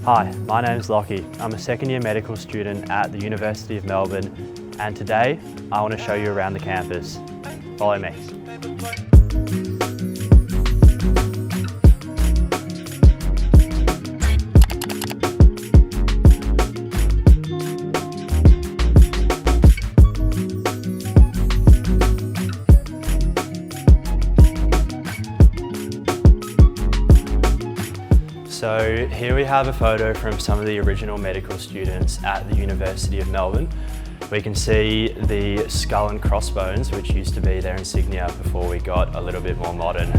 Hi, my name's Lockie. I'm a second year medical student at the University of Melbourne, and today I want to show you around the campus. Follow me. So here we have a photo from some of the original medical students at the University of Melbourne. We can see the skull and crossbones, which used to be their insignia before we got a little bit more modern.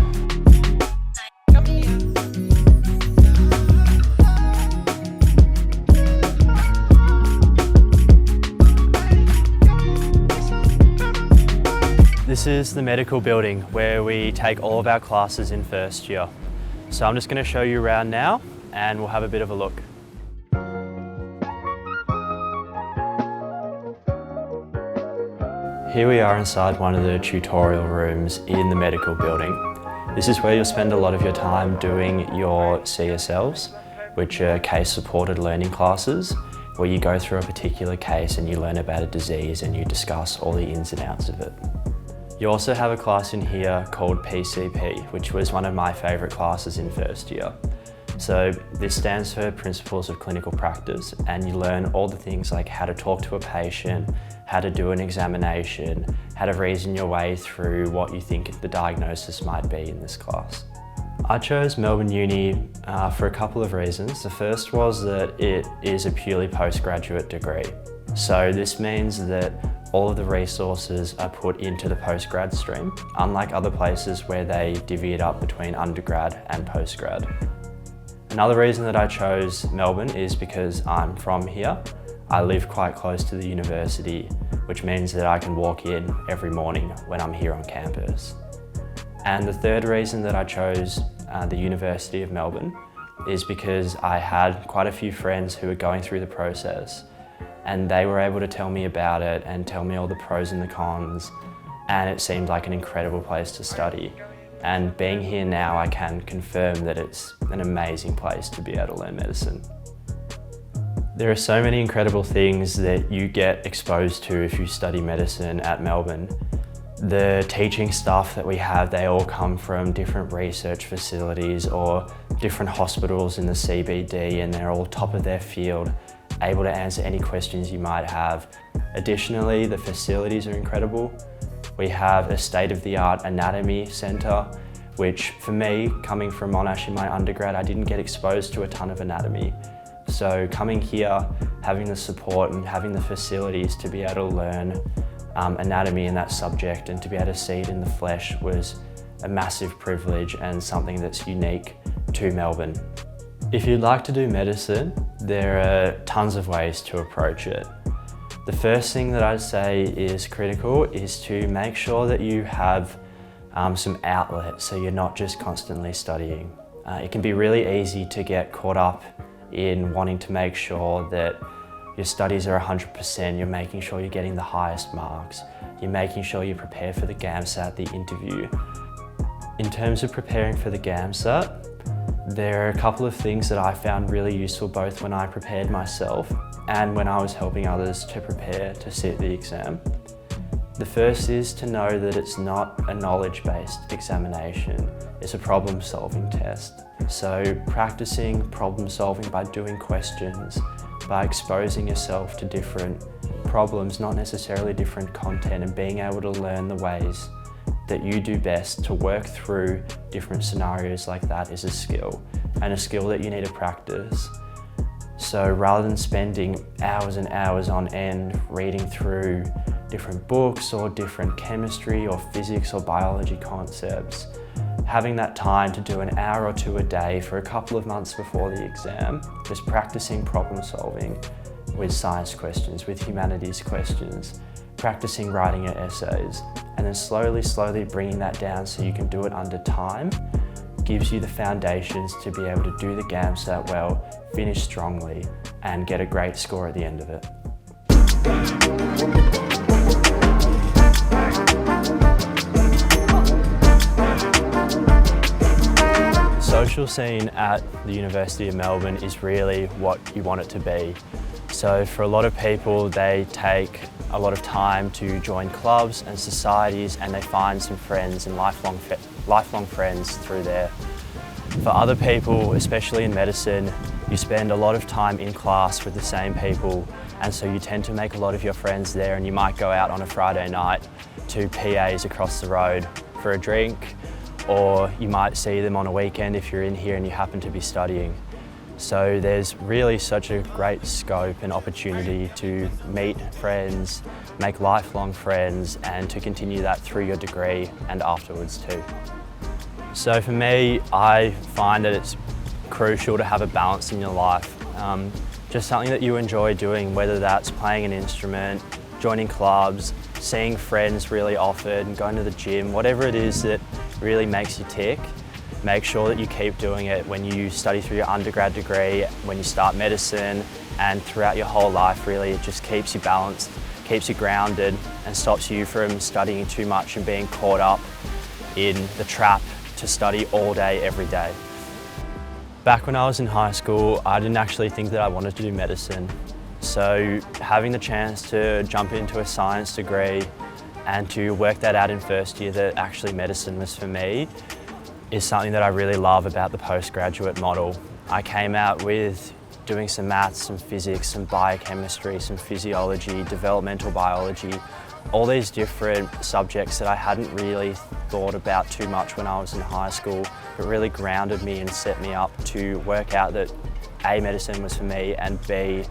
This is the medical building where we take all of our classes in first year. So I'm just going to show you around now and we'll have a bit of a look. Here we are inside one of the tutorial rooms in the medical building. This is where you'll spend a lot of your time doing your CSLs, which are case supported learning classes, where you go through a particular case and you learn about a disease and you discuss all the ins and outs of it. You also have a class in here called PCP, which was one of my favourite classes in first year. So this stands for Principles of Clinical Practice, and you learn all the things like how to talk to a patient, how to do an examination, how to reason your way through what you think the diagnosis might be in this class. I chose Melbourne Uni for a couple of reasons. The first was that it is a purely postgraduate degree. So this means that all of the resources are put into the postgrad stream, unlike other places where they divvy it up between undergrad and postgrad. Another reason that I chose Melbourne is because I'm from here. I live quite close to the university, which means that I can walk in every morning when I'm here on campus. And the third reason that I chose the University of Melbourne is because I had quite a few friends who were going through the process, and they were able to tell me about it and tell me all the pros and the cons, and it seemed like an incredible place to study. And being here now, I can confirm that it's an amazing place to be able to learn medicine. There are so many incredible things that you get exposed to if you study medicine at Melbourne. The teaching staff that we have, they all come from different research facilities or different hospitals in the CBD, and they're all top of their field, able to answer any questions you might have. Additionally, the facilities are incredible. We have a state-of-the-art anatomy centre, which for me, coming from Monash in my undergrad, I didn't get exposed to a ton of anatomy. So coming here, having the support and having the facilities to be able to learn anatomy in that subject and to be able to see it in the flesh was a massive privilege and something that's unique to Melbourne. If you'd like to do medicine, there are tons of ways to approach it. The first thing that I'd say is critical is to make sure that you have some outlet so you're not just constantly studying. It can be really easy to get caught up in wanting to make sure that your studies are 100%, you're making sure you're getting the highest marks, you're making sure you prepare for the GAMSAT, the interview. In terms of preparing for the GAMSAT, there are a couple of things that I found really useful both when I prepared myself and when I was helping others to prepare to sit the exam. The first is to know that it's not a knowledge-based examination, it's a problem-solving test. So practicing problem-solving by doing questions, by exposing yourself to different problems, not necessarily different content, and being able to learn the ways that you do best to work through different scenarios like that is a skill, and a skill that you need to practice. So rather than spending hours and hours on end reading through different books or different chemistry or physics or biology concepts, having that time to do an hour or two a day for a couple of months before the exam, just practicing problem solving with science questions, with humanities questions, practicing writing your essays, and then slowly bringing that down so you can do it under time, gives you the foundations to be able to do the GAMSAT well, finish strongly, and get a great score at the end of it. social scene at the University of Melbourne is really what you want it to be. So for a lot of people, they take a lot of time to join clubs and societies, and they find some friends and lifelong friends through there. For other people, especially in medicine, you spend a lot of time in class with the same people, and so you tend to make a lot of your friends there, and you might go out on a Friday night to PAs across the road for a drink, or you might see them on a weekend if you're in here and you happen to be studying. So there's really such a great scope and opportunity to meet friends, make lifelong friends, and to continue that through your degree and afterwards too. So for me, I find that it's crucial to have a balance in your life. Just something that you enjoy doing, whether that's playing an instrument, joining clubs, seeing friends really often, going to the gym, whatever it is that really makes you tick. Make sure that you keep doing it when you study through your undergrad degree, when you start medicine, and throughout your whole life. Really, it just keeps you balanced, keeps you grounded, and stops you from studying too much and being caught up in the trap to study all day, every day. Back when I was in high school, I didn't actually think that I wanted to do medicine. So having the chance to jump into a science degree and to work that out in first year that actually medicine was for me is something that I really love about the postgraduate model. I came out with doing some maths, some physics, some biochemistry, some physiology, developmental biology, all these different subjects that I hadn't really thought about too much when I was in high school, but really grounded me and set me up to work out that A, medicine was for me, and B,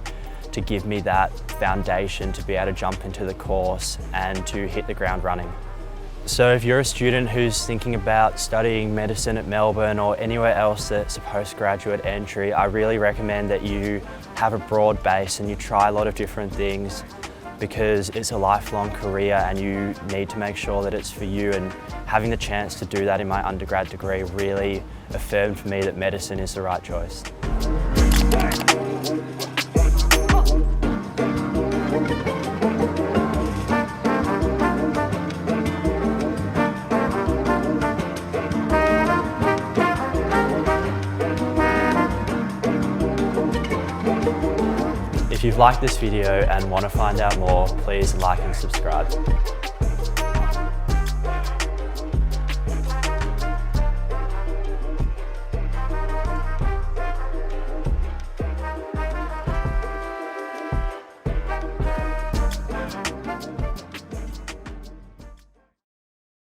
to give me that foundation to be able to jump into the course and to hit the ground running. So if you're a student who's thinking about studying medicine at Melbourne or anywhere else that's a postgraduate entry, I really recommend that you have a broad base and you try a lot of different things, because it's a lifelong career and you need to make sure that it's for you, and having the chance to do that in my undergrad degree really affirmed for me that medicine is the right choice. If you've liked this video and want to find out more, please like and subscribe.